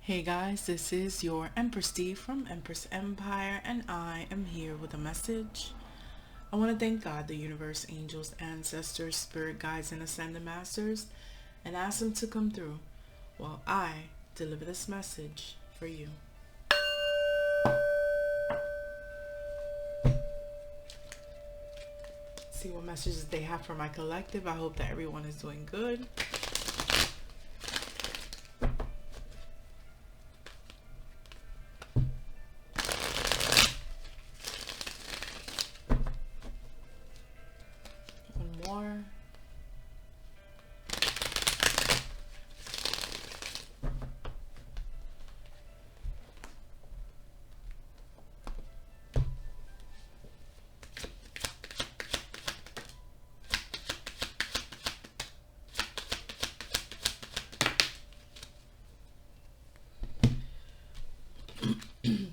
Hey guys, this is your Empress D from Empress Empire, and I am here with a message. I want to thank God, the universe, angels, ancestors, spirit guides, and ascended masters, and ask them to come through while I deliver this message for you. See what messages they have for my collective. I hope that everyone is doing good. More.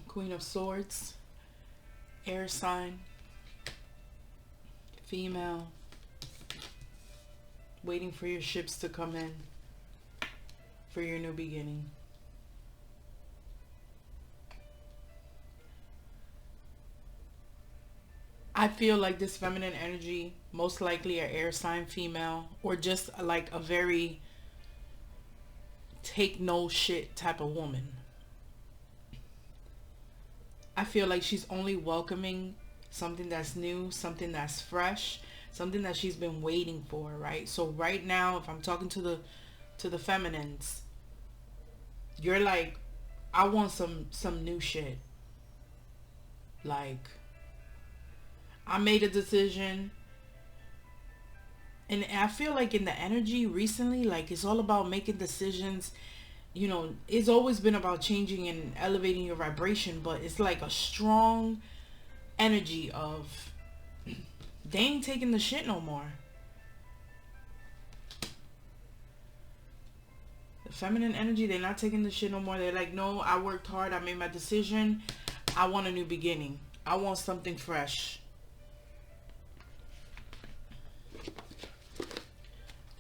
Queen of Swords, air sign, female, waiting for your ships to come in for your new beginning. I feel like this feminine energy, most likely an air sign female, or just like a very take no shit type of woman. I feel like she's only welcoming something that's new, something that's fresh, something that she's been waiting for, right? So right now, if I'm talking to the feminines, you're like, I want some new shit. Like, I made a decision, and I feel like in the energy recently, like it's all about making decisions. You know, it's always been about changing and elevating your vibration, but it's like a strong energy of they ain't taking the shit no more. The feminine energy, they're not taking the shit no more. They're like, no, I worked hard, I made my decision, I want a new beginning, I want something fresh,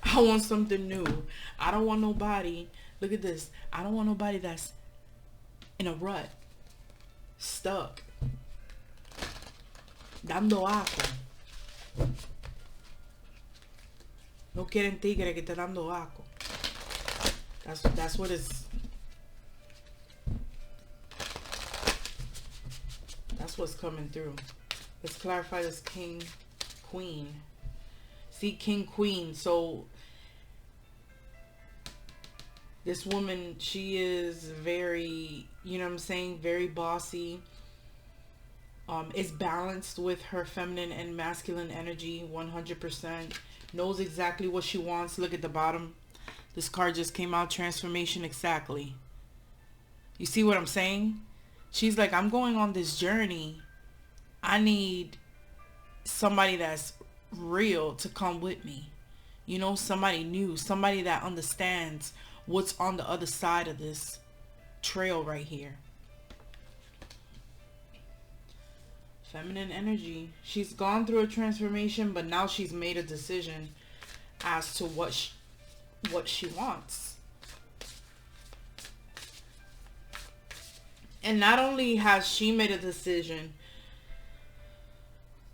I want something new. I don't want nobody, look at this, I don't want nobody that's in a rut, stuck, dando aco. No quieren tigre que te dando aco. That's what it's. That's what's coming through. Let's clarify this king, queen. See, king, queen. So this woman, she is very, you know what I'm saying, very bossy. Is balanced with her feminine and masculine energy 100%. Knows exactly what she wants. Look at the bottom. This card just came out. Transformation. Exactly. You see what I'm saying? She's like, I'm going on this journey. I need somebody that's real to come with me. You know, somebody new. Somebody that understands what's on the other side of this trail right here. Feminine energy. She's gone through a transformation, but now she's made a decision as to what she wants. And not only has she made a decision,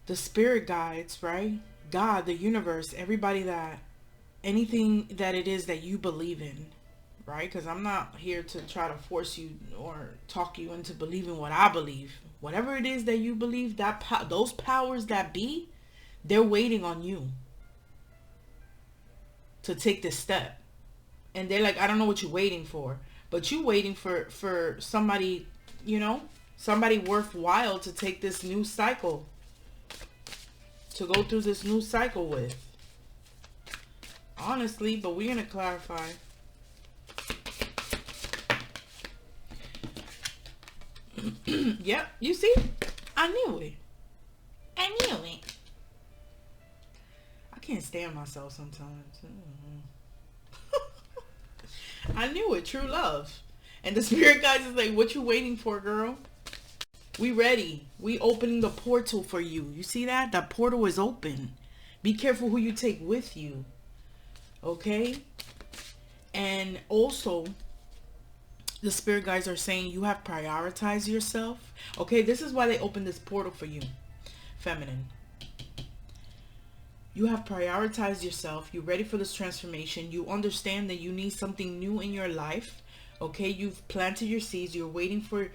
the spirit guides, right? God, the universe, everybody, that anything that it is that you believe in, right? Because I'm not here to try to force you or talk you into believing what I believe. Whatever it is that you believe, that those powers that be, they're waiting on you to take this step. And they're like, I don't know what you're waiting for, but you're waiting for somebody, you know, somebody worthwhile to take this new cycle, to go through this new cycle with. Honestly, but we're going to clarify. Yep, you see? I knew it. I knew it. I can't stand myself sometimes. I knew it. True love. And the spirit guides is like, what you waiting for, girl? We ready. We opening the portal for you. You see that? That portal is open. Be careful who you take with you. Okay? And also, The spirit guides are saying you have prioritized yourself. Okay, this is why they opened this portal for you, feminine. You have prioritized yourself. You're ready for this transformation. You understand that you need something new in your life. Okay, you've planted your seeds. You're waiting for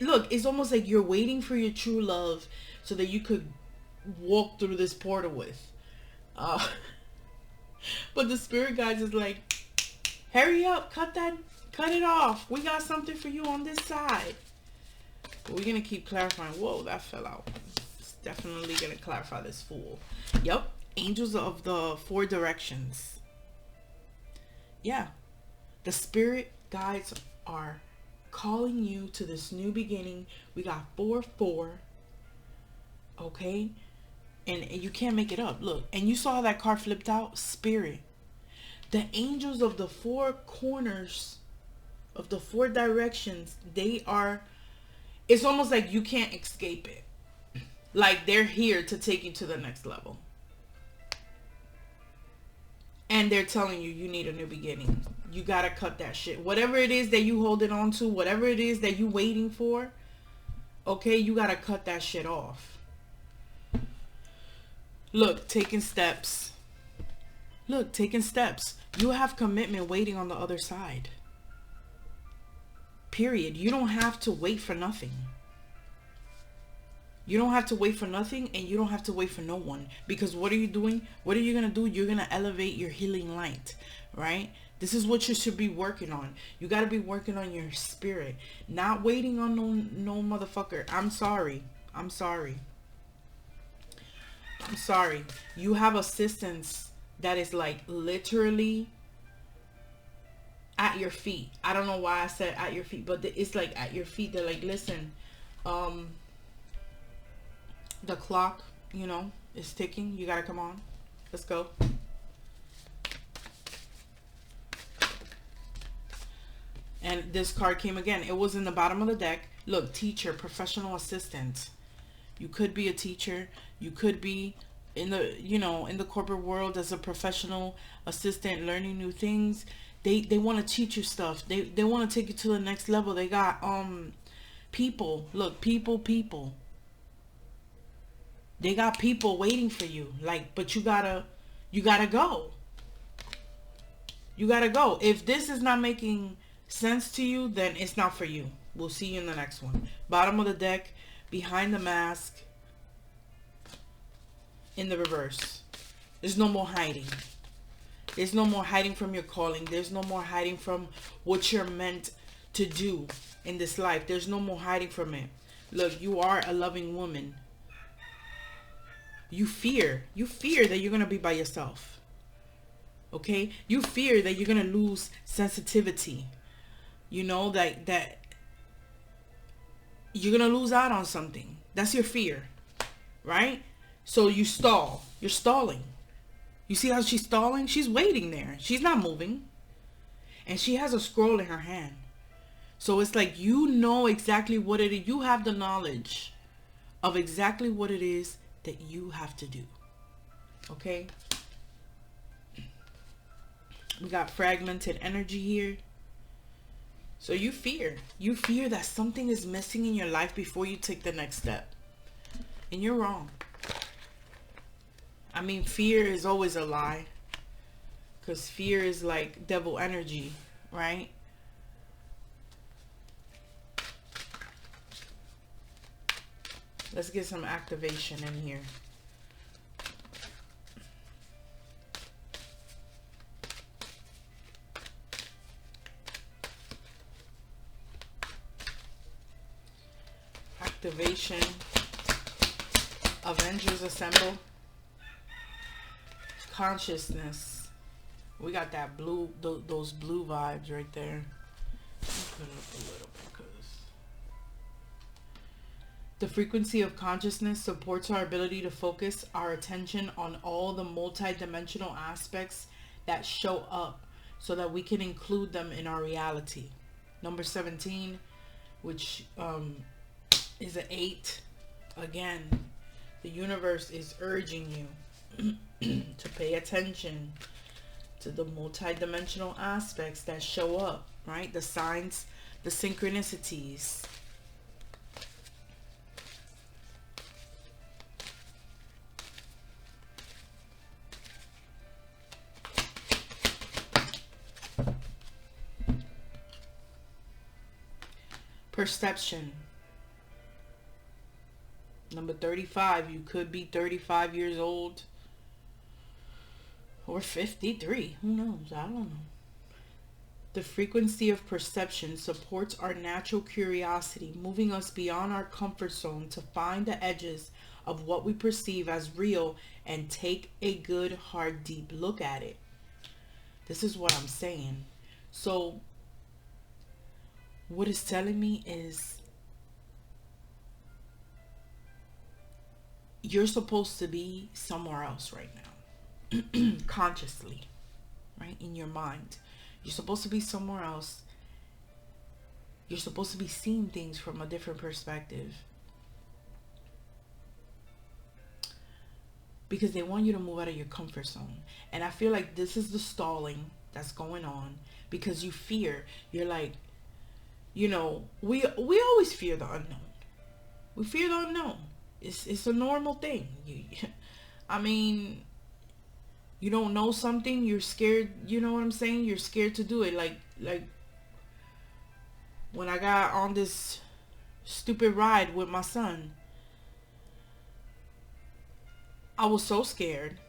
look, it's almost like you're waiting for your true love so that you could walk through this portal with. But the spirit guides is like, hurry up, cut it off. We got something for you on this side. But we're gonna keep clarifying. Whoa, that fell out. It's definitely gonna clarify this fool. Yep, angels of the 4 directions. Yeah, the spirit guides are calling you to this new beginning. We got 4-4. Okay, and you can't make it up. Look, and you saw how that card flipped out. Spirit, the angels of the 4 corners of the 4 directions, they are, it's almost like you can't escape it. Like they're here to take you to the next level. And they're telling you, you need a new beginning. You gotta cut that shit. Whatever it is that you holding on to, whatever it is that you waiting for, okay, you gotta cut that shit off. Look, taking steps. Look, taking steps. You have commitment waiting on the other side. Period. You don't have to wait for nothing. You don't have to wait for nothing, and you don't have to wait for no one. Because what are you doing? What are you going to do? You're going to elevate your healing light, right? This is what you should be working on. You got to be working on your spirit. Not waiting on no motherfucker. I'm sorry. I'm sorry. I'm sorry. You have assistance that is like literally at your feet. I don't know why I said at your feet, but it's like at your feet. They're like, listen, the clock, you know, is ticking. You gotta come on. Let's go. And this card came again. It was in the bottom of the deck. Look, teacher, professional assistant. You could be a teacher. You could be in the, you know, in the corporate world as a professional assistant, learning new things. They want to teach you stuff. They want to take you to the next level. They got people. Look, people. They got people waiting for you. Like, but you gotta go. You gotta go. If this is not making sense to you, then it's not for you. We'll see you in the next one. Bottom of the deck, behind the mask, in the reverse. There's no more hiding. There's no more hiding from your calling. There's no more hiding from what you're meant to do in this life. There's no more hiding from it. Look, you are a loving woman. You fear that you're going to be by yourself. Okay? You fear that you're going to lose sensitivity. You know, that you're going to lose out on something. That's your fear. Right? So you stall. You're stalling. You see how she's stalling? She's waiting there. She's not moving. And she has a scroll in her hand. So it's like, you know exactly what it is. You have the knowledge of exactly what it is that you have to do. Okay? We got fragmented energy here. So you fear. You fear that something is missing in your life before you take the next step. And you're wrong. I mean, fear is always a lie. Because fear is like devil energy, right? Let's get some activation in here. Activation. Avengers Assemble. Consciousness. We got that blue, those blue vibes right there. Put it up a little bit, because the frequency of consciousness supports our ability to focus our attention on all the multi-dimensional aspects that show up so that we can include them in our reality. Number 17, which is an 8. Again, the universe is urging you to pay attention to the multidimensional aspects that show up, right? The signs, the synchronicities. Perception. Number 35. You could be 35 years old. Or 53. Who knows? I don't know. The frequency of perception supports our natural curiosity, moving us beyond our comfort zone to find the edges of what we perceive as real and take a good, hard, deep look at it. This is what I'm saying. So, what it's telling me is you're supposed to be somewhere else right now. Consciously, right? In your mind. You're supposed to be somewhere else. You're supposed to be seeing things from a different perspective. Because they want you to move out of your comfort zone. And I feel like this is the stalling that's going on. Because you fear. You're like, you know, we always fear the unknown. We fear the unknown. It's a normal thing. I mean, you don't know something, you're scared, you know what I'm saying? You're scared to do it. Like when I got on this stupid ride with my son, I was so scared.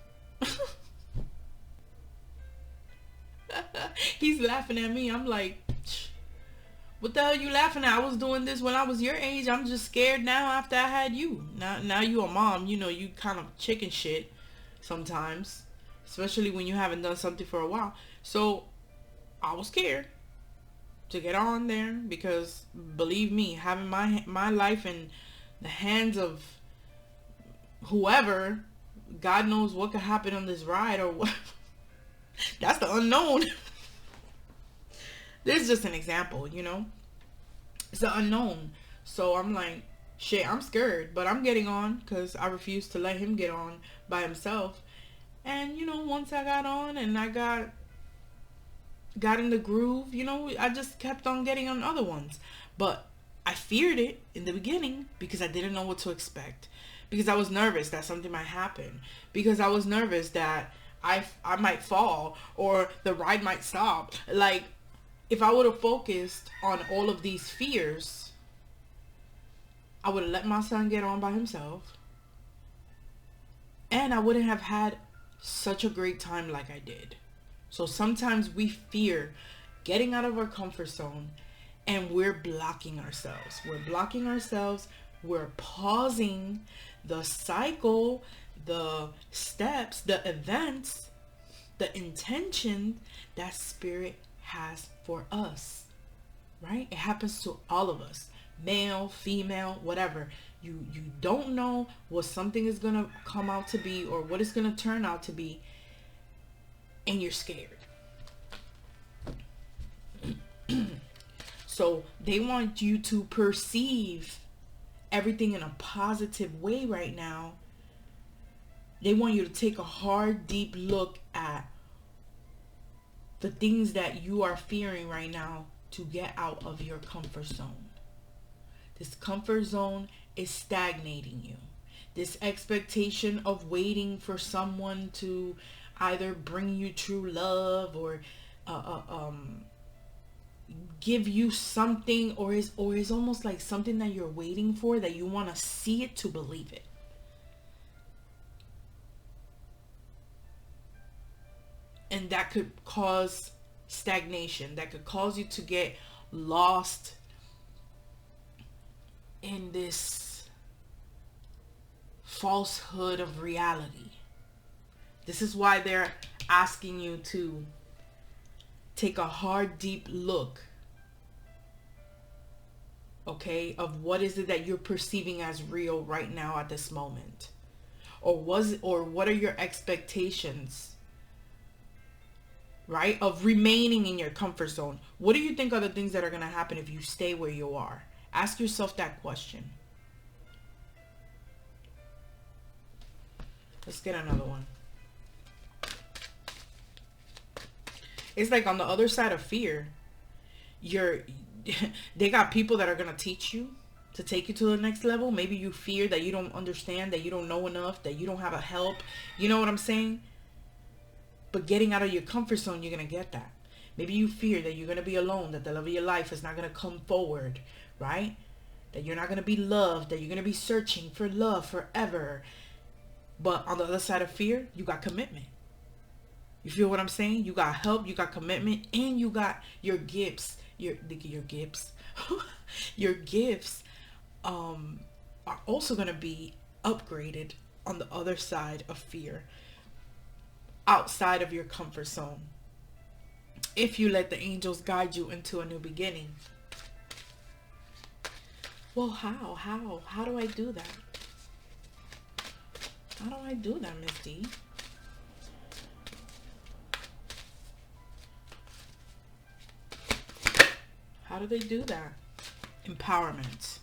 He's laughing at me. I'm like, what the hell are you laughing at? I was doing this when I was your age. I'm just scared now after I had you. Now you a mom, you know, you kind of chicken shit sometimes. Especially when you haven't done something for a while. So, I was scared to get on there. Because, believe me, having my life in the hands of whoever, God knows what could happen on this ride or what. That's the unknown. This is just an example, you know. It's the unknown. So, I'm like, shit, I'm scared. But I'm getting on because I refuse to let him get on by himself. And, you know, once I got on and I got in the groove, you know, I just kept on getting on other ones. But I feared it in the beginning because I didn't know what to expect. Because I was nervous that something might happen. Because I was nervous that I might fall or the ride might stop. Like, if I would have focused on all of these fears, I would have let my son get on by himself. And I wouldn't have had such a great time like I did. So sometimes we fear getting out of our comfort zone and we're blocking ourselves. We're pausing the cycle, the steps, the events, the intention that spirit has for us. Right? It happens to all of us. Male, female, whatever. You don't know what something is going to come out to be or what it's going to turn out to be. And you're scared. So they want you to perceive everything in a positive way right now. They want you to take a hard, deep look at the things that you are fearing right now to get out of your comfort zone. This comfort zone is stagnating you. This expectation of waiting for someone to either bring you true love or give you something, or is almost like something that you're waiting for, that you want to see it to believe it. And that could cause stagnation. That could cause you to get lost in this falsehood of reality. This is why they're asking you to take a hard, deep look, okay, of what is it that you're perceiving as real right now at this moment. Or what are your expectations, right, of remaining in your comfort zone? What do you think are the things that are going to happen if you stay where you are? Ask yourself that question. Let's get another one. It's like on the other side of fear, you're they got people that are gonna teach you to take you to the next level. Maybe you fear that you don't understand, that you don't know enough, that you don't have a help. You know what I'm saying? But getting out of your comfort zone, you're gonna get that. Maybe you fear that you're gonna be alone, that the love of your life is not gonna come forward, right? That you're not gonna be loved, that you're gonna be searching for love forever. But on the other side of fear, you got commitment. You feel what I'm saying? You got help, you got commitment, and you got your gifts. Your gifts. Your gifts are also going to be upgraded on the other side of fear, outside of your comfort zone, if you let the angels guide you into a new beginning. Well, how do I do that? How do I do that, Miss D? How do they do that? Empowerment.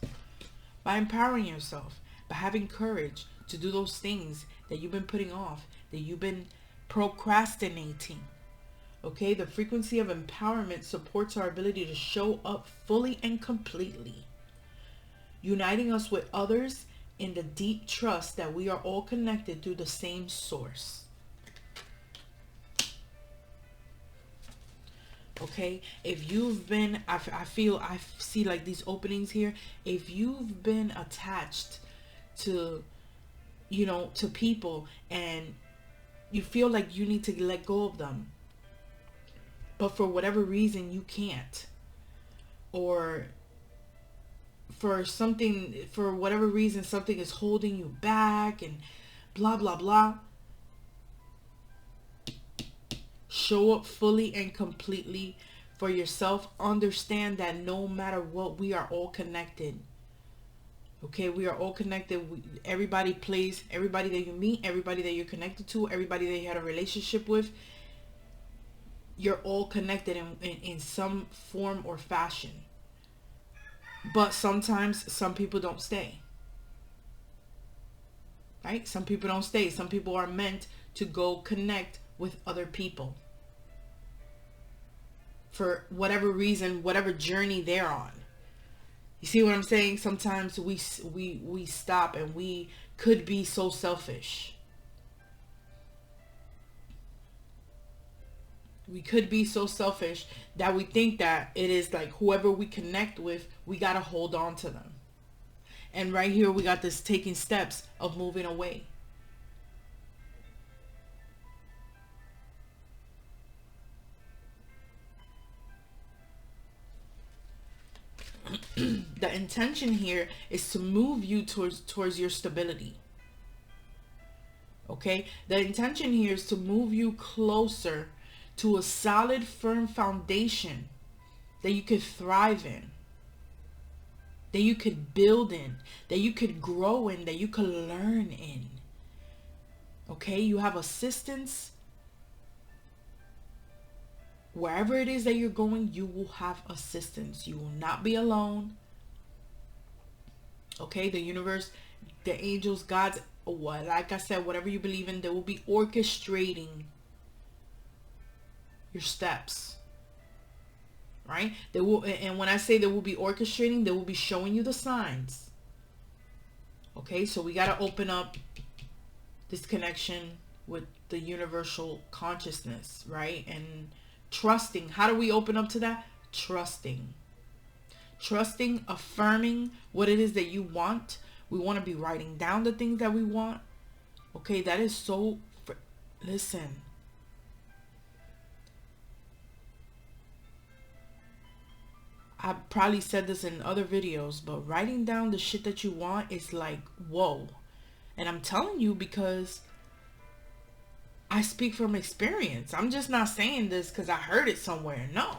By empowering yourself, by having courage to do those things that you've been putting off, that you've been procrastinating. Okay, the frequency of empowerment supports our ability to show up fully and completely, uniting us with others in the deep trust that we are all connected through the same source. Okay, if you've been, I see like these openings here. If you've been attached to, to people, and you feel like you need to let go of them, but for whatever reason you can't, or for whatever reason something is holding you back, and blah blah blah, show up fully and completely for yourself. Understand that no matter what, we are all connected. Okay, we are all connected. Everybody plays, everybody that you meet, everybody that you're connected to, everybody that you had a relationship with, you're all connected in some form or fashion. But sometimes some people don't stay. Right? Some people don't stay. Some people are meant to go connect with other people for whatever reason, whatever journey they're on. You see what I'm saying? Sometimes we stop, and we could be so selfish. We could be so selfish that we think that it is like whoever we connect with, we got to hold on to them. And right here we got this taking steps of moving away. The intention here is to move you towards your stability. Okay, the intention here is to move you closer to a solid, firm foundation that you could thrive in, that you could build in, that you could grow in, that you could learn in. Okay, you have assistance. Wherever it is that you're going, you will have assistance. You will not be alone. Okay, the universe, the angels, gods, what, like I said, whatever you believe in, they will be orchestrating your steps. Right? They will, and when I say they will be orchestrating, they will be showing you the signs. Okay, so we got to open up this connection with the universal consciousness, right? And trusting. How do we open up to that? Trusting, affirming what it is that you want. We want to be writing down the things that we want. Okay, that is so, listen, I probably said this in other videos, but writing down the shit that you want is like, whoa. And I'm telling you because I speak from experience. I'm just not saying this because I heard it somewhere. No.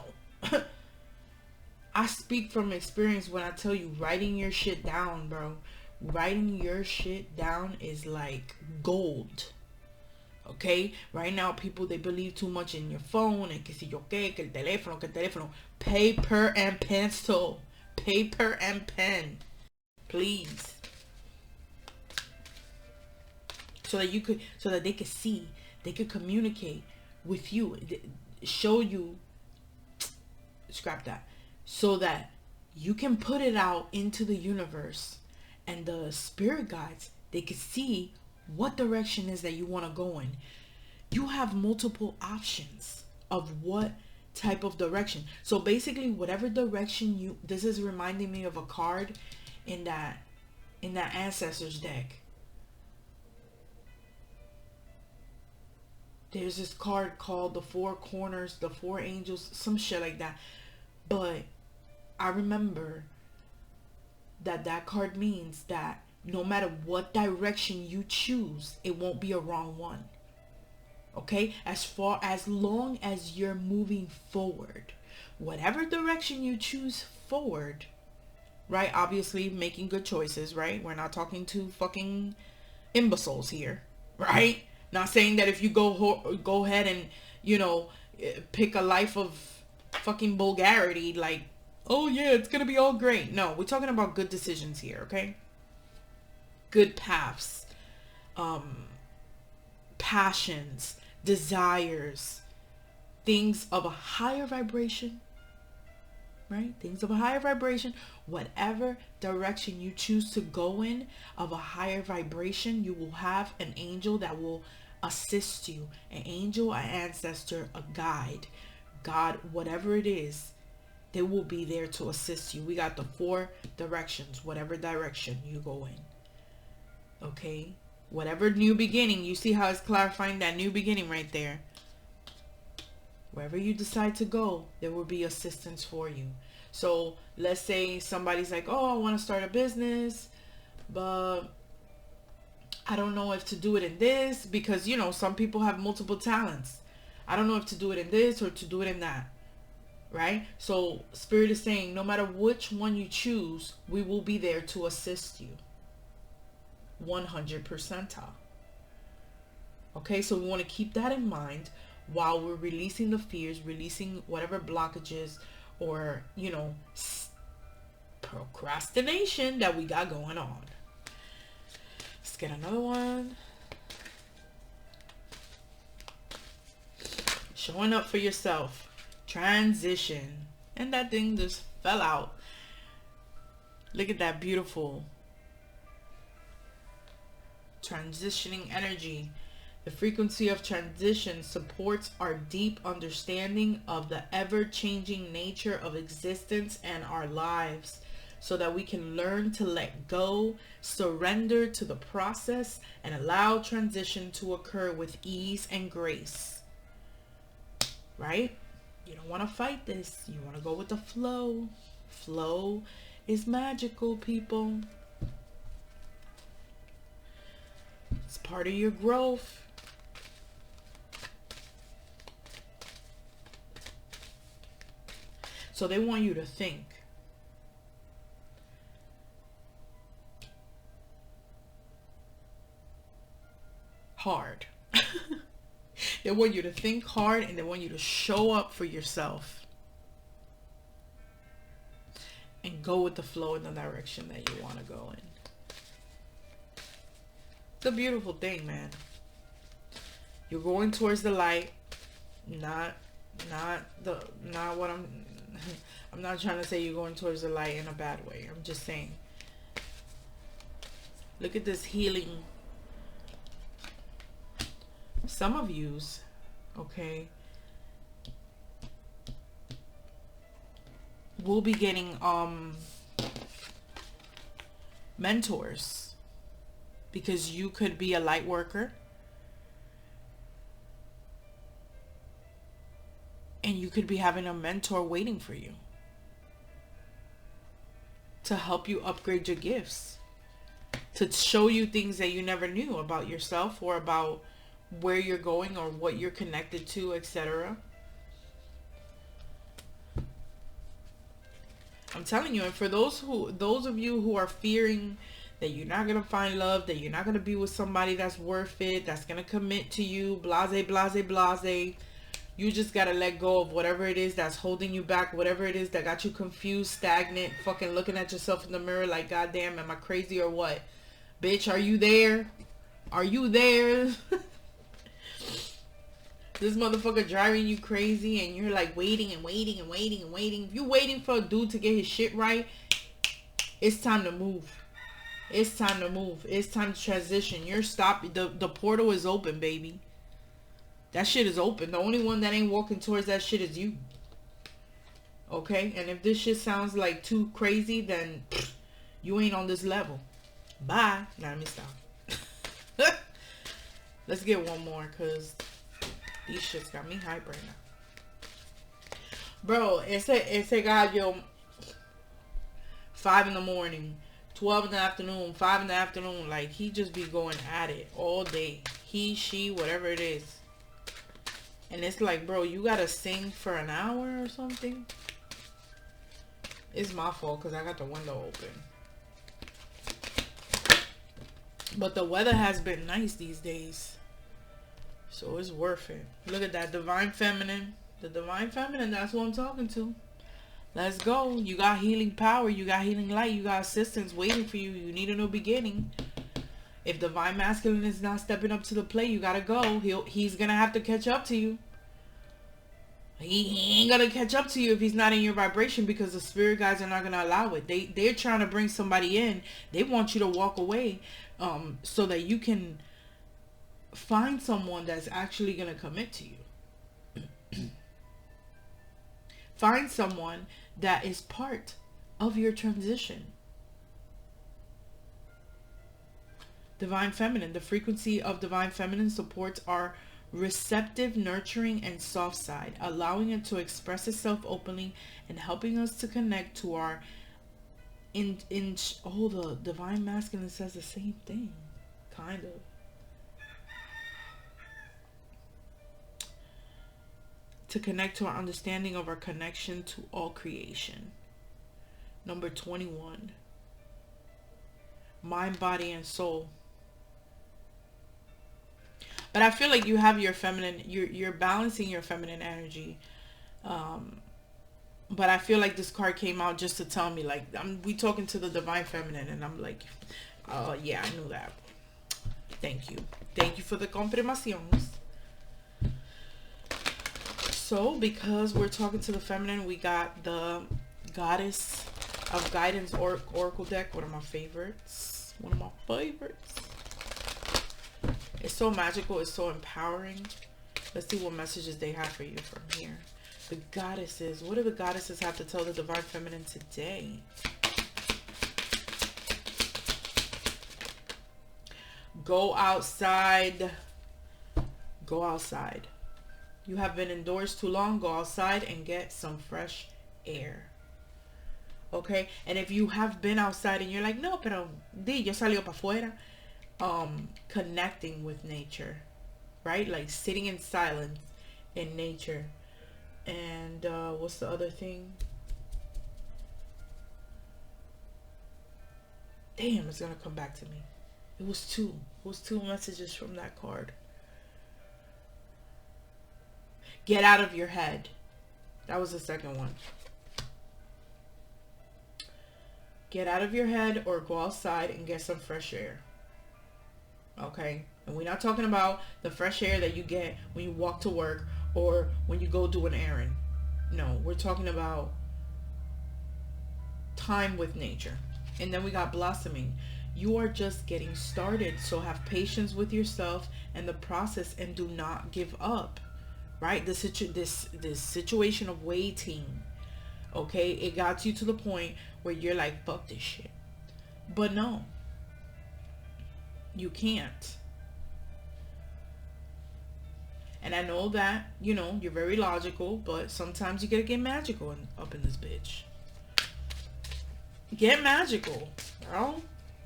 I speak from experience when I tell you writing your shit down, bro. Writing your shit down is like gold. Okay? Right now, people, they believe too much in your phone and que si yo que el teléfono. Paper and pencil. Paper and pen. Please. So that they could see, they could communicate with you. show you, scrap that, so that you can put it out into the universe, and the spirit guides, they can see what direction is that you want to go in. You have multiple options of what type of direction. So basically, whatever direction you, this is reminding me of a card in that ancestors deck. There's this card called the Four Corners, the Four Angels, some shit like that. But I remember that card means that no matter what direction you choose, it won't be a wrong one. Okay? As long as you're moving forward, whatever direction you choose forward, right? Obviously making good choices, right? We're not talking to fucking imbeciles here, right? Not saying that if you go ahead and, you know, pick a life of fucking vulgarity, like, oh yeah, it's gonna be all great. No, we're talking about good decisions here, okay? Good paths, passions, desires, things of a higher vibration, right? Things of a higher vibration. Whatever direction you choose to go in of a higher vibration, you will have an angel that will assist you. An angel, an ancestor, a guide, God, whatever it is, they will be there to assist you. We got the 4 directions, whatever direction you go in. Okay? Whatever new beginning, you see how it's clarifying that new beginning right there. Wherever you decide to go, there will be assistance for you. So let's say somebody's like, oh, I want to start a business, but I don't know if to do it in this, because, you know, some people have multiple talents. I don't know if to do it in this or to do it in that. Right? So Spirit is saying, no matter which one you choose, we will be there to assist you. 100%. Okay, so we want to keep that in mind while we're releasing the fears, releasing whatever blockages or, you know, procrastination that we got going on. Let's get another one. Showing up for yourself. Transition. And that thing just fell out. Look at that beautiful transitioning energy. The frequency of transition supports our deep understanding of the ever-changing nature of existence and our lives, so that we can learn to let go, surrender to the process, and allow transition to occur with ease and grace. Right? You don't want to fight this. You want to go with the flow. Flow is magical, people. It's part of your growth. So they want you to think. Hard. They want you to think hard, and they want you to show up for yourself. And go with the flow in the direction that you want to go in. It's a beautiful thing, man. You're going towards the light. Not what I'm not trying to say you're going towards the light in a bad way. I'm just saying. Look at this healing. Some of yous, okay, will be getting mentors, because you could be a light worker and you could be having a mentor waiting for you to help you upgrade your gifts, to show you things that you never knew about yourself or about where you're going or what you're connected to, etc. I'm telling you, and for those of you who are fearing that you're not gonna find love, that you're not gonna be with somebody that's worth it, that's gonna commit to you, blase, blase, blase, you just gotta let go of whatever it is that's holding you back, whatever it is that got you confused, stagnant, fucking looking at yourself in the mirror like, goddamn, am I crazy or what? Bitch, are you there? Are you there? This motherfucker driving you crazy and you're like waiting and waiting and waiting and waiting. If you're waiting for a dude to get his shit right, it's time to move. It's time to move. It's time to transition. You're stopped. The portal is open, baby. That shit is open. The only one that ain't walking towards that shit is you. Okay? And if this shit sounds like too crazy, then you ain't on this level. Bye. Nah, let me stop. Let's get one more, because these shits got me hype right now. Bro, ese gallo, 5 in the morning, 12 in the afternoon, 5 in the afternoon. Like, he just be going at it all day. He, she, whatever it is. And it's like, bro, you gotta sing for an hour or something? It's my fault because I got the window open. But the weather has been nice these days. So it's worth it. Look at that. Divine Feminine. The Divine Feminine, that's what I'm talking to. Let's go. You got healing power. You got healing light. You got assistance waiting for you. You need a new beginning. If Divine Masculine is not stepping up to the plate, you gotta go. He's gonna have to catch up to you. He ain't gonna catch up to you if he's not in your vibration, because the spirit guides are not gonna allow it. They're trying to bring somebody in. They want you to walk away, so that you can find someone that's actually gonna commit to you. Find someone that is part of your transition. Divine Feminine. The frequency of Divine Feminine supports our receptive, nurturing, and soft side, allowing it to express itself openly and helping us to connect to our the Divine Masculine says the same thing, kind of. To connect to our understanding of our connection to all creation. Number 21. Mind, body, and soul. But I feel like you have your feminine, you're balancing your feminine energy. But I feel like this card came out just to tell me, like, we talking to the Divine Feminine, and I'm like, oh yeah, I knew that. Thank you. Thank you for the confirmaciones. So, because we're talking to the feminine, we got the Goddess of Guidance Oracle deck. One of my favorites. One of my favorites. It's so magical. It's so empowering. Let's see what messages they have for you from here. The goddesses. What do the goddesses have to tell the Divine Feminine today? Go outside. Go outside. You have been indoors too long. Go outside and get some fresh air. Okay? And if you have been outside and you're like, no, pero di, yo salió pa' fuera. Connecting with nature. Right? Like sitting in silence in nature. And what's the other thing? Damn, it's gonna come back to me. It was two. It was two messages from that card. Get out of your head. That was the second one. Get out of your head or go outside and get some fresh air. Okay? And we're not talking about the fresh air that you get when you walk to work or when you go do an errand. No, we're talking about time with nature. And then we got blossoming. You are just getting started. So have patience with yourself and the process and do not give up. Right? This situation of waiting, okay, it got you to the point where you're like, fuck this shit. But no, you can't. And I know that, you know, you're very logical, but sometimes you gotta get magical up in this bitch. Get magical, bro.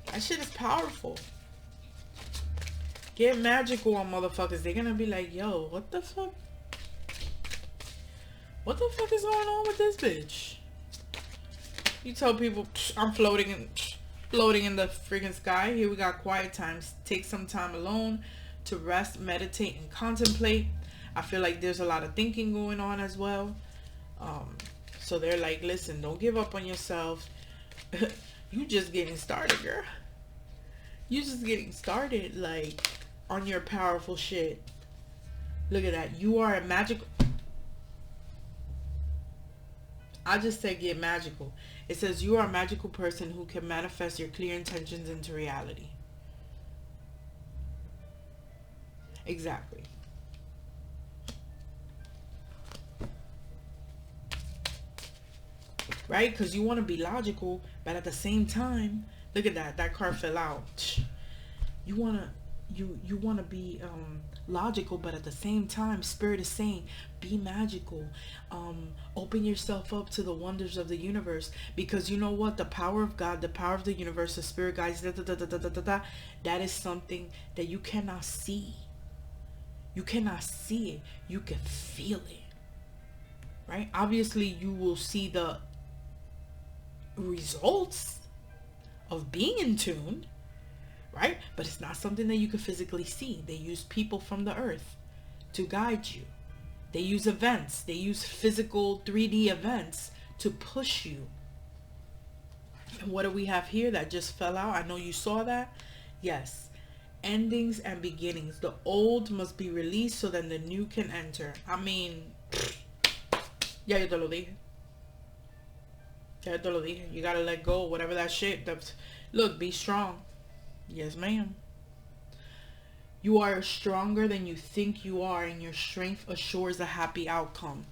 That shit is powerful. Get magical on motherfuckers. They're gonna be like, yo, what the fuck? What the fuck is going on with this bitch? You tell people, I'm floating in the freaking sky. Here we got quiet times. Take some time alone to rest, meditate, and contemplate. I feel like there's a lot of thinking going on as well. So they're like, listen, don't give up on yourself. You just getting started, girl. You just getting started, like, on your powerful shit. Look at that. You are a magical. I just said get magical. It says you are a magical person who can manifest your clear intentions into reality. Exactly. Right? Because you want to be logical, but at the same time, look at that. That card fell out. You want to you want to be logical, but at the same time, spirit is saying be magical. Open yourself up to the wonders of the universe, because you know what, the power of God, the power of the universe, the spirit guides, that is something that you cannot see. You cannot see it, you can feel it. Right? Obviously you will see the results of being in tune, right? But it's not something that you can physically see. They use people from the earth to guide you. They use events. They use physical 3D events to push you. And what do we have here that just fell out? I know you saw that. Yes. Endings and beginnings. The old must be released so that the new can enter. I mean, ya yo te lo dije. Ya yo te lo dije. You gotta let go. Whatever that shit. Look, be strong. Yes, ma'am. You are stronger than you think you are, and your strength assures a happy outcome.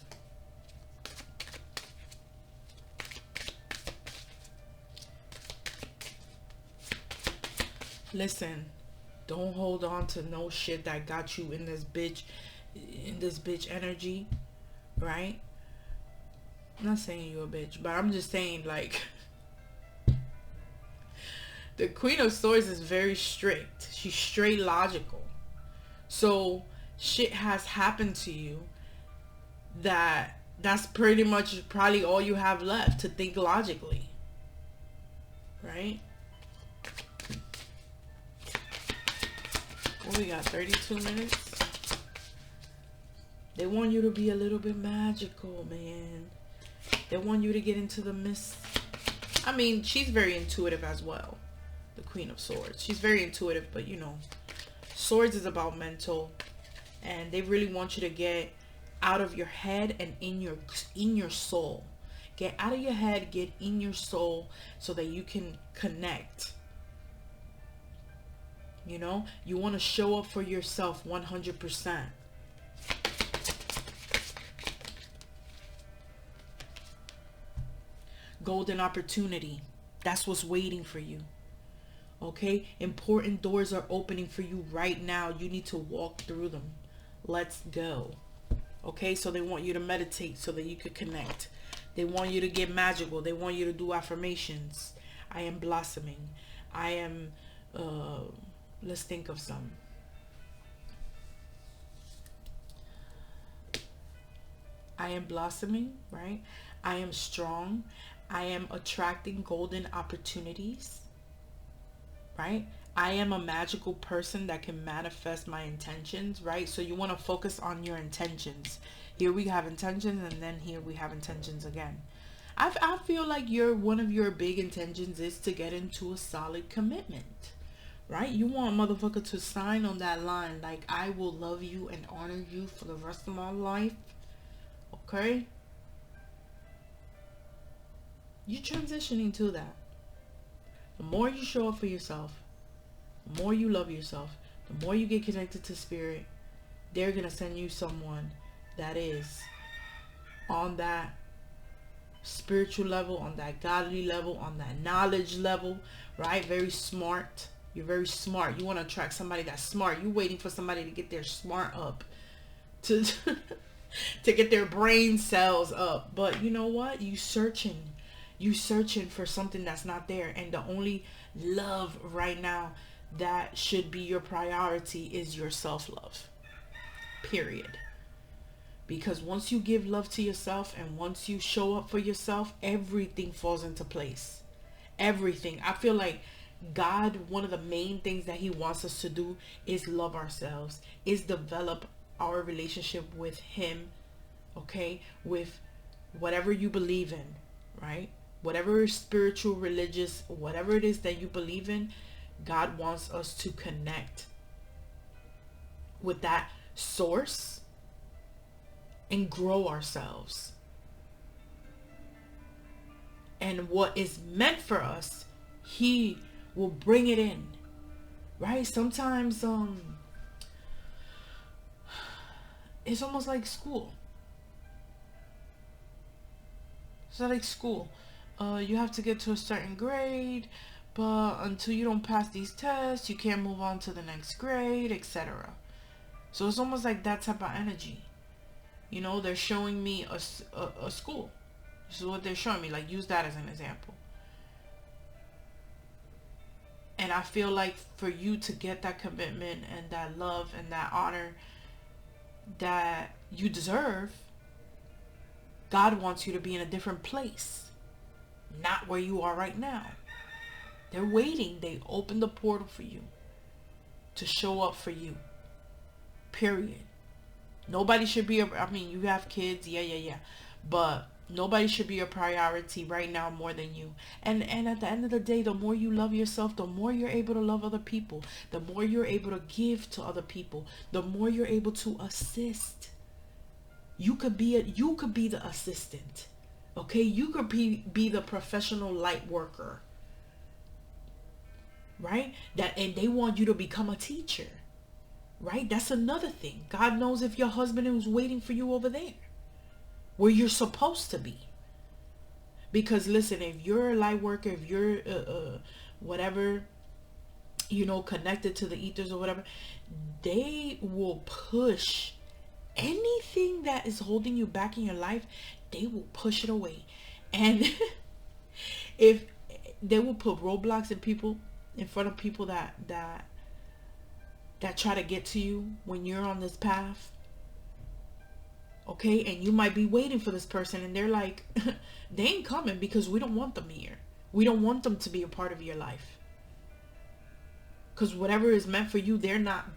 Listen, don't hold on to no shit that got you in this bitch energy, right? I'm not saying you a bitch, but I'm just saying, like, the Queen of Swords is very strict. She's straight logical. So shit has happened to you that's pretty much probably all you have left to think logically. Right? What we got? 32 minutes? They want you to be a little bit magical, man. They want you to get into the mist. I mean, she's very intuitive as well. The Queen of Swords. She's very intuitive, but you know, Swords is about mental, and they really want you to get out of your head and in your soul. Get out of your head, get in your soul, so that you can connect. You know, you want to show up for yourself 100%. Golden opportunity. That's what's waiting for you. Okay, important doors are opening for you right now. You need to walk through them. Let's go. Okay, so they want you to meditate so that you could connect. They want you to get magical. They want you to do affirmations. I am blossoming. I am, let's think of some. I am blossoming, right? I am strong. I am attracting golden opportunities. Right? I am a magical person that can manifest my intentions, right? So you want to focus on your intentions. Here we have intentions, and then here we have intentions again. I feel like one of your big intentions is to get into a solid commitment, right? You want a motherfucker to sign on that line, like, I will love you and honor you for the rest of my life. Okay? You're transitioning to that. The more you show up for yourself, the more you love yourself, the more you get connected to spirit, they're going to send you someone that is on that spiritual level, on that godly level, on that knowledge level, right? Very smart. You're very smart. You want to attract somebody that's smart. You're waiting for somebody to get their smart up, to to get their brain cells up. But you know what? You searching for something that's not there, and the only love right now that should be your priority is your self-love, period. Because once you give love to yourself and once you show up for yourself, everything falls into place. Everything. I feel like God, one of the main things that he wants us to do is love ourselves, is develop our relationship with him, okay, with whatever you believe in, right? Whatever spiritual, religious, whatever it is that you believe in, God wants us to connect with that source, and grow ourselves. And what is meant for us, he will bring it in. Right? Sometimes it's almost like school. It's like school. You have to get to a certain grade, but until you don't pass these tests, you can't move on to the next grade, etc. So it's almost like that type of energy. You know, they're showing me a school. This is what they're showing me. Like, use that as an example. And I feel like for you to get that commitment and that love and that honor that you deserve, God wants you to be in a different place. Not where you are right now. They're waiting. They opened the portal for you to show up for you. Period. Nobody should be I mean, you have kids, yeah. But nobody should be a priority right now more than you. And at the end of the day, the more you love yourself, the more you're able to love other people. The more you're able to give to other people. The more you're able to assist. You could be the assistant. Okay? You could be the professional light worker. Right? And they want you to become a teacher. Right? That's another thing. God knows if your husband is waiting for you over there, where you're supposed to be. Because listen, if you're a light worker, if you're whatever, you know, connected to the ethers or whatever, they will push anything that is holding you back in your life. They will push it away. And if they will put roadblocks in front of people that try to get to you when you're on this path. Okay, and you might be waiting for this person and they're like, they ain't coming because we don't want them here. We don't want them to be a part of your life. Because whatever is meant for you, they're not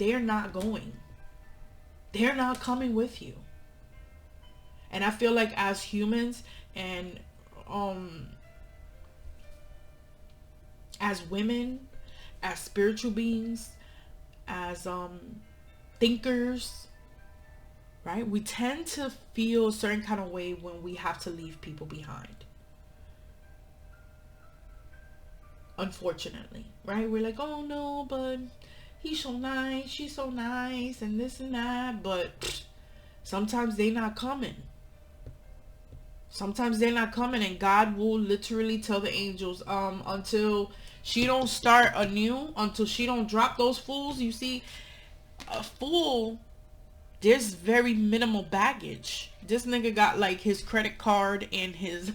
going. They're not coming with you. And I feel like as humans and as women, as spiritual beings, as thinkers, right? We tend to feel a certain kind of way when we have to leave people behind. Unfortunately, right? We're like, oh no, but he's so nice, she's so nice, and this and that. But sometimes they're not coming. Sometimes they're not coming, and God will literally tell the angels, until she don't start anew, until she don't drop those fools. You see, a fool, there's very minimal baggage. This nigga got like his credit card and his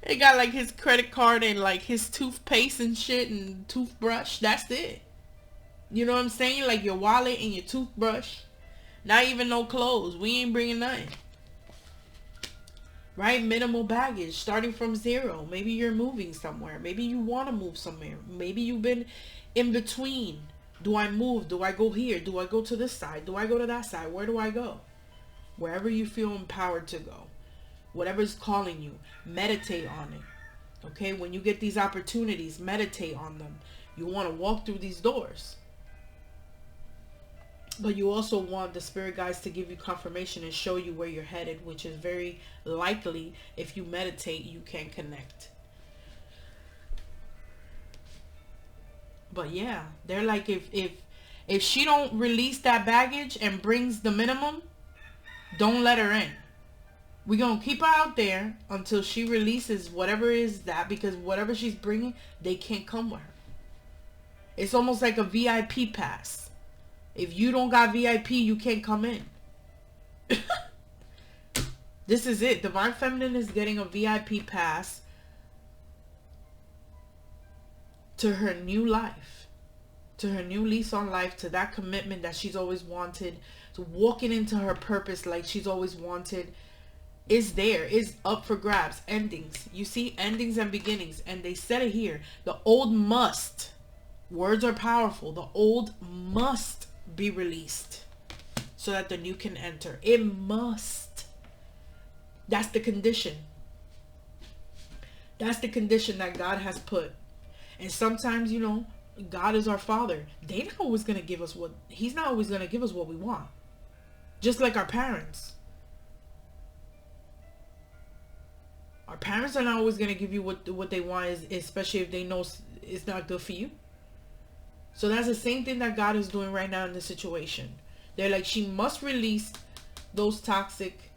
he got like his credit card and like his toothpaste and shit and toothbrush. That's it. You know what I'm saying? Like your wallet and your toothbrush. Not even no clothes. We ain't bringing nothing. Right? Minimal baggage. Starting from zero. Maybe you're moving somewhere. Maybe you want to move somewhere. Maybe you've been in between. Do I move? Do I go here? Do I go to this side? Do I go to that side? Where do I go? Wherever you feel empowered to go. Whatever's calling you. Meditate on it. Okay? When you get these opportunities, meditate on them. You want to walk through these doors. But you also want the spirit guides to give you confirmation and show you where you're headed, which is very likely if you meditate, you can connect. But yeah, they're like, if she don't release that baggage and brings the minimum, don't let her in. We're going to keep her out there until she releases whatever is that, because whatever she's bringing, they can't come with her. It's almost like a VIP pass. If you don't got VIP, you can't come in. This is it. Divine Feminine is getting a VIP pass to her new life. To her new lease on life. To that commitment that she's always wanted. To walking into her purpose like she's always wanted. Is there. Is up for grabs. Endings. You see? Endings and beginnings. And they said it here. The old must. Words are powerful. The old must be released so that the new can enter. It must. That's the condition. That's the condition that God has put. And sometimes, you know, God is our Father. They're not always going to give us what, He's not always going to give us what we want. Just like our parents. Our parents are not always going to give you what they want, especially if they know it's not good for you. So that's the same thing that God is doing right now in this situation. They're like, she must release those toxic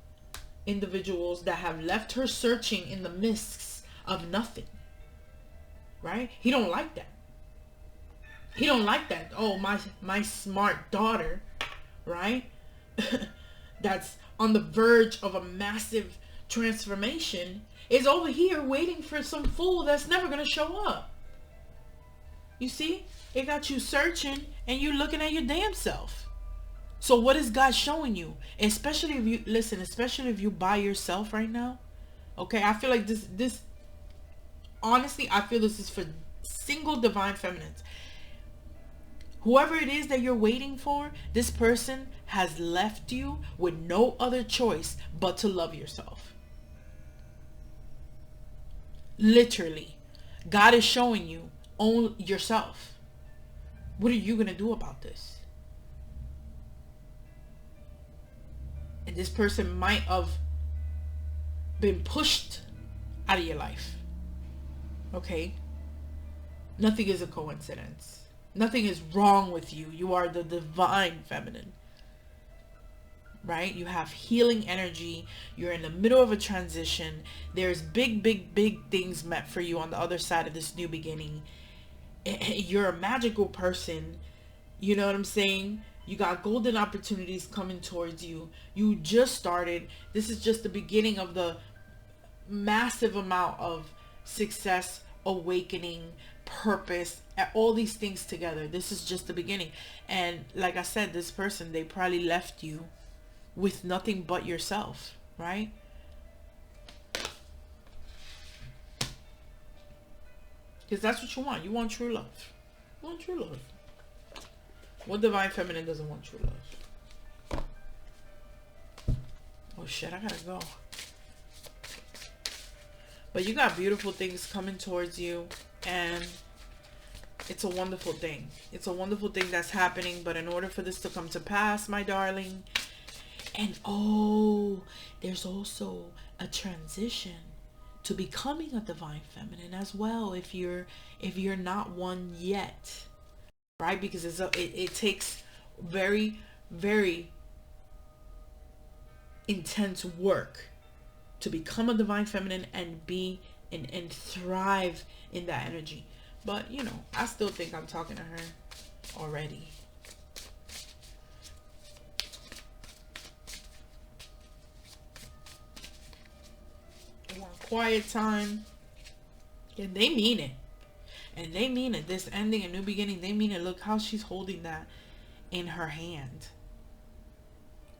individuals that have left her searching in the mists of nothing. Right? He don't like that. He don't like that. Oh, my smart daughter, right? That's on the verge of a massive transformation is over here waiting for some fool that's never going to show up. You see? It got you searching and you looking at your damn self. So what is God showing you? Especially if you, listen, especially if you by yourself right now. Okay, I feel like this, honestly, I feel this is for single divine feminines. Whoever it is that you're waiting for, this person has left you with no other choice but to love yourself. Literally. God is showing you, own yourself. What are you going to do about this? And this person might have been pushed out of your life. Okay? Nothing is a coincidence. Nothing is wrong with you. You are the divine feminine. Right? You have healing energy. You're in the middle of a transition. There's big things meant for you on the other side of this new beginning. You're a magical person. You know what I'm saying? You got golden opportunities coming towards you. You just started. This is just the beginning of the massive amount of success, awakening, purpose, all these things together. This is just the beginning. And like I said, this person, they probably left you with nothing but yourself, right? Because that's what you want. You want true love. You want true love. What divine feminine doesn't want true love? Oh shit, I gotta go. But you got beautiful things coming towards you, and it's a wonderful thing. It's a wonderful thing that's happening, but in order for this to come to pass, my darling, and oh, there's also a transition to becoming a divine feminine as well, if you're not one yet, right? Because it takes very intense work to become a divine feminine and be and thrive in that energy. But you know, I still think I'm talking to her already. They want quiet time, and they mean it. And they mean it. This ending and new beginning, they mean it. Look how she's holding that in her hand,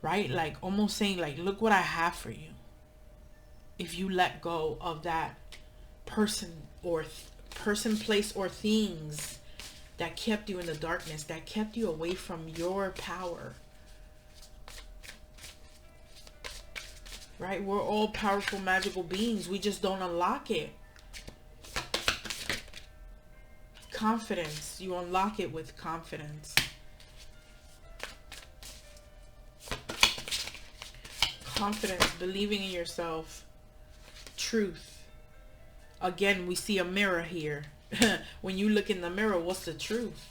right? Like almost saying, like, look what I have for you. If you let go of that person or person, place, or things that kept you in the darkness, that kept you away from your power. Right? We're all powerful, magical beings. We just don't unlock it. Confidence. You unlock it with confidence. Confidence. Believing in yourself. Truth. Again, we see a mirror here. When you look in the mirror, what's the truth?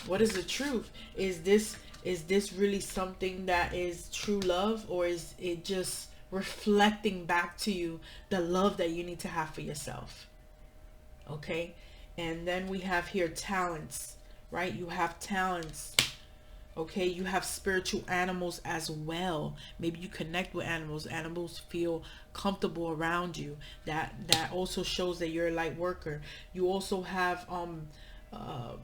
What is the truth? Is this really something that is true love, or is it just reflecting back to you the love that you need to have for yourself? Okay? And then we have here talents, right? You have talents. Okay, you have spiritual animals as well. Maybe you connect with animals. Animals feel comfortable around you. That also shows that you're a light worker. You also have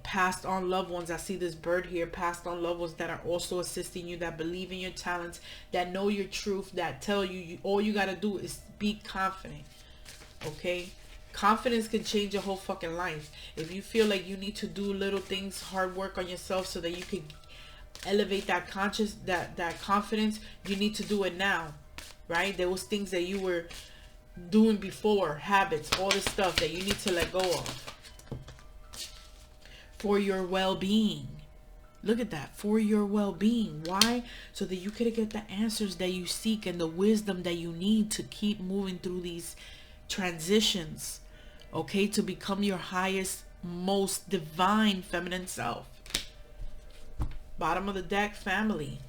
passed on loved ones. I see this bird here. Passed on loved ones that are also assisting you, that believe in your talents, that know your truth, that tell you all you gotta do is be confident. Okay, confidence can change your whole fucking life. If you feel like you need to do little things, hard work on yourself so that you can elevate that confidence, you need to do it now, right? There was things that you were doing before, habits, all this stuff that you need to let go of for your well-being, Look at that. For your well-being. Why? So that you could get the answers that you seek and the wisdom that you need to keep moving through these transitions. Okay? To become your highest, most divine feminine self. Bottom of the deck, family.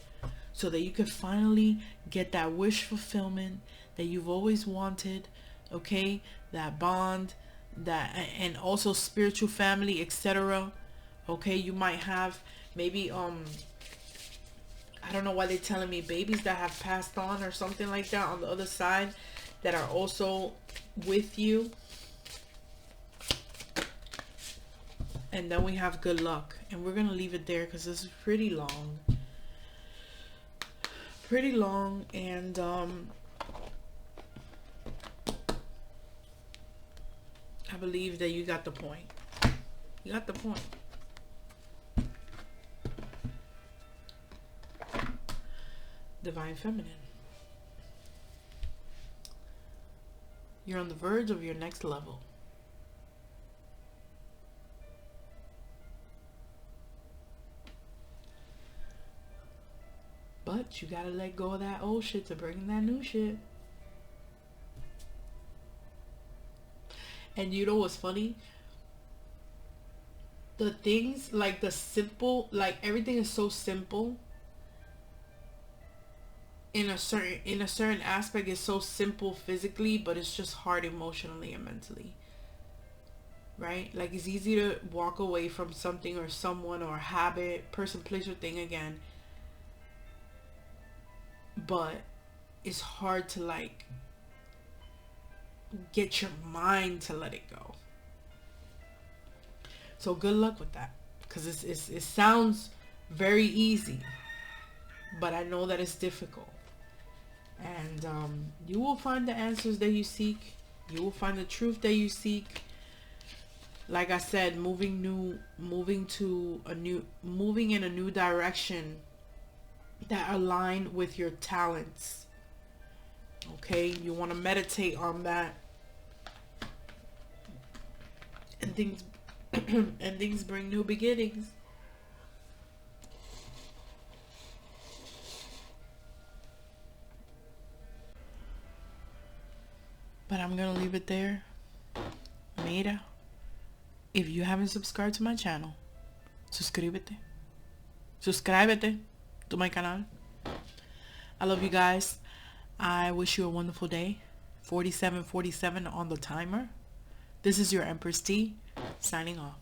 So that you can finally get that wish fulfillment that you've always wanted. Okay? That bond. That, and also spiritual family, etc. Okay? You might have maybe I don't know why they're telling me babies that have passed on or something like that on the other side that are also with you. And then we have good luck, and we're gonna leave it there because this is pretty long, and I believe that you got the point. You got the point. Divine feminine. You're on the verge of your next level. But you gotta let go of that old shit to bring in that new shit. And you know what's funny? The things, like the simple, like everything is so simple. In a certain aspect, it's so simple physically, but it's just hard emotionally and mentally. Right? Like it's easy to walk away from something or someone or habit, person, place, or thing again. But it's hard to like get your mind to let it go. So good luck with that, because it sounds very easy, but I know that it's difficult. And you will find the answers that you seek. You will find the truth that you seek. Like I said, moving in a new direction that align with your talents. Okay, you want to meditate on that, and things and things bring new beginnings. But I'm gonna leave it there. Mira, if you haven't subscribed to my channel, suscríbete to my canal. I love you guys. I wish you a wonderful day. 47:47 on the timer. This is your Empress D, signing off.